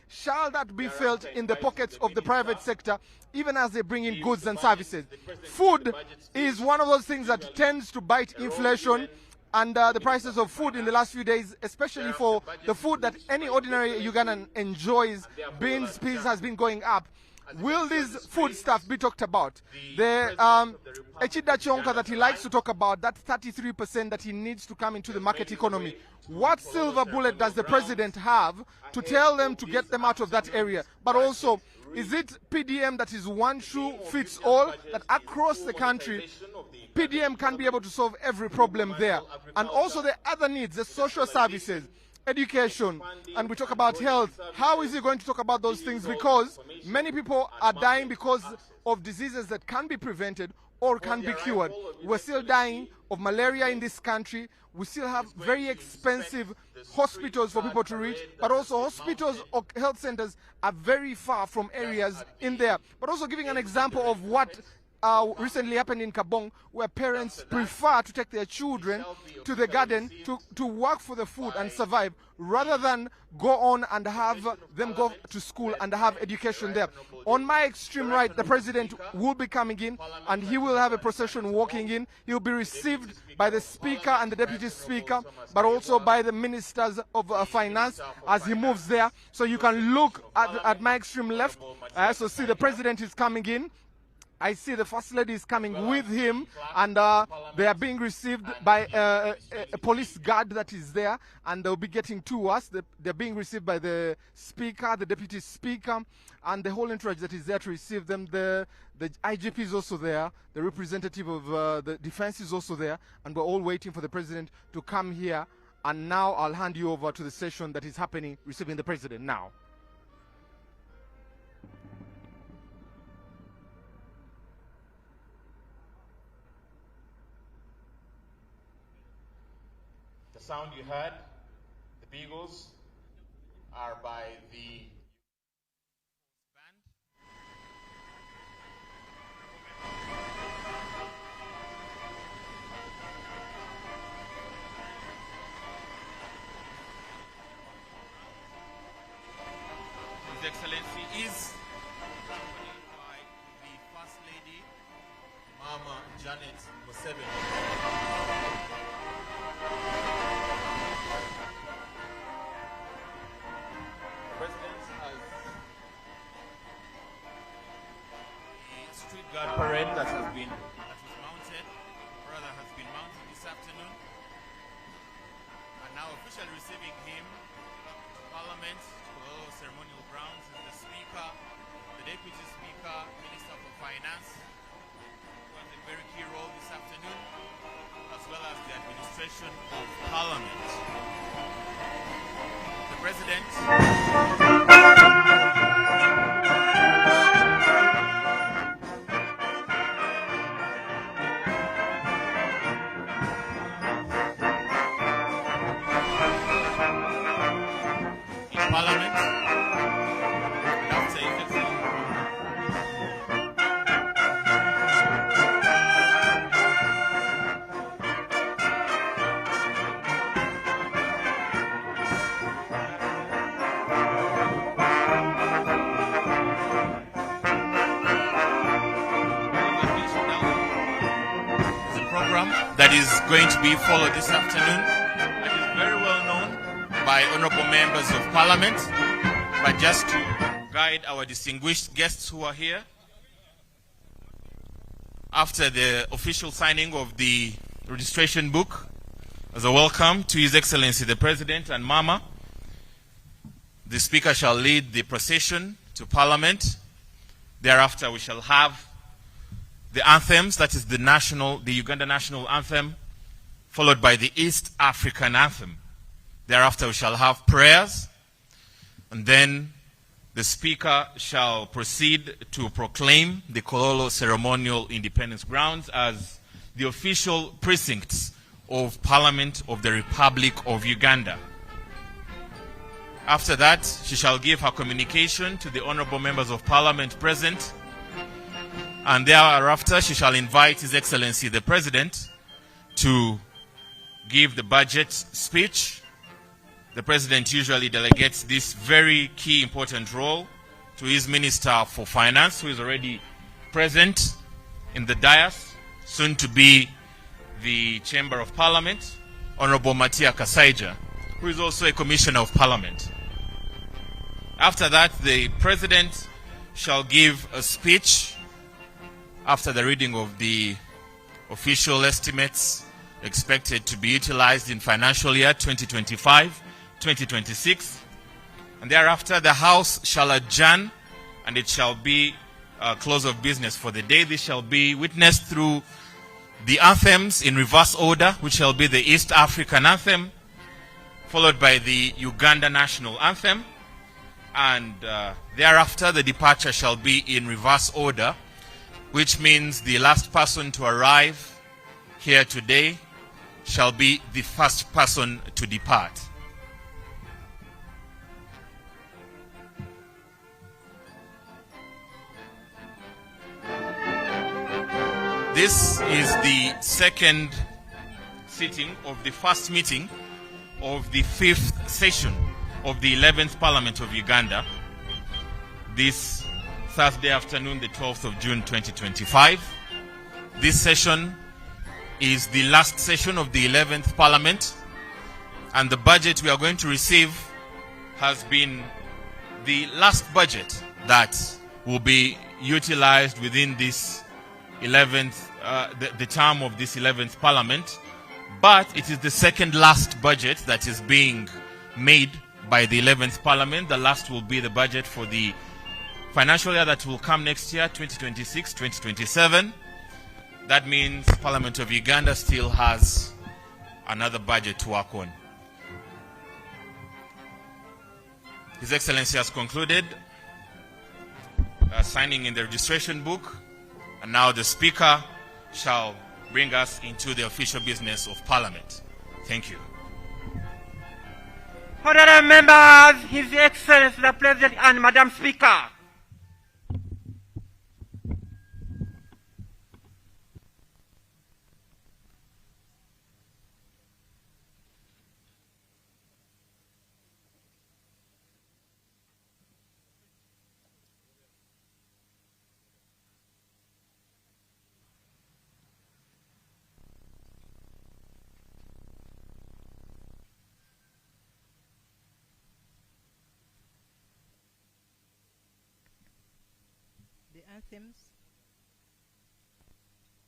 shall that be felt in the pockets of the private sector, even as they bring in goods and services? Food is one of those things that tends to bite inflation, and the prices of food in the last few days, especially for the food that any ordinary Ugandan enjoys, beans, peas, has been going up. Will this food stuff be talked about? The Echida Chonka that he likes to talk about, that 33% that he needs to come into the market economy. What silver bullet does the president have to tell them to get them out of that area? But also, is it PDM that is one shoe fits all, that across the country, PDM can be able to solve every problem there? And also the other needs, the social services, education, and we talk about health. How is he going to talk about those things? Because many people are dying because of diseases that can be prevented or can be cured. We're still dying of malaria in this country. We still have very expensive hospitals for people to reach, but also hospitals or health centers are very far from areas in there. But also giving an example of what recently happened in Kabong, where parents prefer to take their children to the garden to work for the food and survive, rather than go on and have them go to school and have education there. On my extreme right, the president will be coming in, and he will have a procession walking in. He will be received by the speaker and the deputy speaker, but also by the ministers of finance as he moves there. So you can look at my extreme left. I also see the president is coming in. I see the First Lady is coming with him, and they are being received by a police guard that is there, and they'll be getting to us. They're being received by the Speaker, the Deputy Speaker, and the whole entourage that is there to receive them. The IGP is also there, the representative of the defense is also there, and we're all waiting for the President to come here. And now I'll hand you over to the session that is happening, receiving the President now. The sound you heard, the Beagles, are by the band. His Excellency is accompanied by the First Lady, Mama Janet Museveni. Guard parade that was mounted, this afternoon, and now officially receiving him to Parliament, Kololo Ceremonial Grounds, is the Speaker, the Deputy Speaker, Minister for Finance, who has a very key role this afternoon, as well as the administration of Parliament. The President. Parliament. The program that is going to be followed this afternoon, that is very well known by honorable members of Parliament, but just to guide our distinguished guests who are here, after the official signing of the registration book, as a welcome to His Excellency the President and Mama, the Speaker shall lead the procession to Parliament. Thereafter, we shall have the anthems, that is the Uganda national anthem, followed by the East African anthem. Thereafter, we shall have prayers, and then the Speaker shall proceed to proclaim the Kololo Ceremonial Independence Grounds as the official precincts of Parliament of the Republic of Uganda. After that, she shall give her communication to the honorable members of Parliament present, and thereafter she shall invite His Excellency the President to give the budget speech. the President usually delegates this very key important role to his Minister for Finance, who is already present in the dais, soon to be the Chamber of Parliament, Honorable Matia Kasaija, who is also a Commissioner of Parliament. After that, the President shall give a speech after the reading of the official estimates expected to be utilized in financial year 2025-2026. And thereafter, the House shall adjourn, and it shall be a close of business for the day. This shall be witnessed through the anthems in reverse order, which shall be the East African anthem, followed by the Uganda national anthem, and thereafter the departure shall be in reverse order, which means the last person to arrive here today shall be the first person to depart. This is the second sitting of the first meeting of the fifth session of the 11th Parliament of Uganda, this Thursday afternoon, the 12th of June 2025. This session is the last session of the 11th Parliament, and the budget we are going to receive has been the last budget that will be utilized within this 11th, the term of this 11th Parliament, but it is the second last budget that is being made by the 11th Parliament. The last will be the budget for the financial year that will come next year, 2026-2027. That means Parliament of Uganda still has another budget to work on. His Excellency has concluded signing in the registration book, and now the Speaker shall bring us into the official business of Parliament. Thank you. Honorable members, His Excellency the President and Madam Speaker.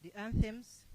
The anthems